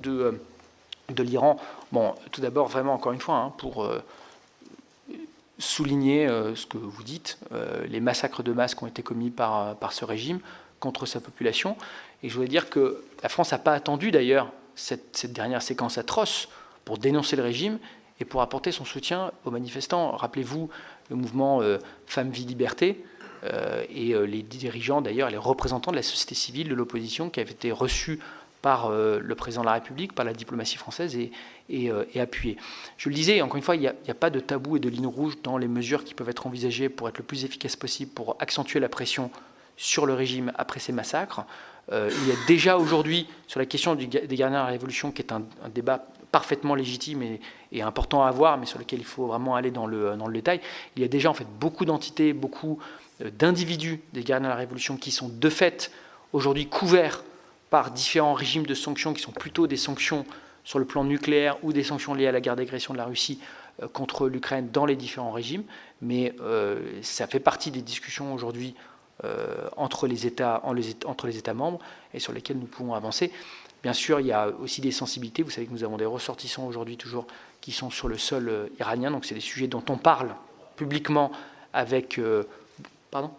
de l'Iran. Bon, tout d'abord, vraiment, encore une fois, pour souligner ce que vous dites, les massacres de masse qui ont été commis par ce régime contre sa population. Et je voudrais dire que la France n'a pas attendu, d'ailleurs, cette dernière séquence atroce pour dénoncer le régime et pour apporter son soutien aux manifestants. Rappelez-vous le mouvement Femmes, Vie, Liberté, et les dirigeants, d'ailleurs, les représentants de la société civile, de l'opposition, qui avaient été reçus par le président de la République, par la diplomatie française et appuyés. Je le disais, encore une fois, il n'y a pas de tabou et de ligne rouge dans les mesures qui peuvent être envisagées pour être le plus efficace possible, pour accentuer la pression sur le régime après ces massacres. Il y a déjà aujourd'hui, sur la question des gardiens de la Révolution, qui est un débat parfaitement légitime et important à avoir, mais sur lequel il faut vraiment aller dans le détail, il y a déjà en fait beaucoup d'entités, beaucoup d'individus des gardiens de la Révolution qui sont de fait aujourd'hui couverts par différents régimes de sanctions qui sont plutôt des sanctions sur le plan nucléaire ou des sanctions liées à la guerre d'agression de la Russie contre l'Ukraine dans les différents régimes. Mais ça fait partie des discussions aujourd'hui entre les États membres et sur lesquelles nous pouvons avancer. Bien sûr, il y a aussi des sensibilités. Vous savez que nous avons des ressortissants aujourd'hui toujours qui sont sur le sol iranien. Donc c'est des sujets dont on parle publiquement avec... pardon ?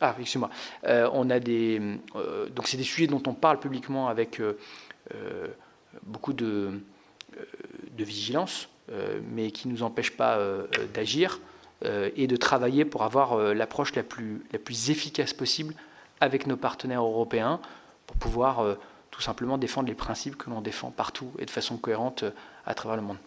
Ah, excusez-moi. Donc c'est des sujets dont on parle publiquement avec beaucoup de vigilance, mais qui ne nous empêchent pas d'agir et de travailler pour avoir l'approche la plus efficace possible avec nos partenaires européens pour pouvoir tout simplement défendre les principes que l'on défend partout et de façon cohérente à travers le monde.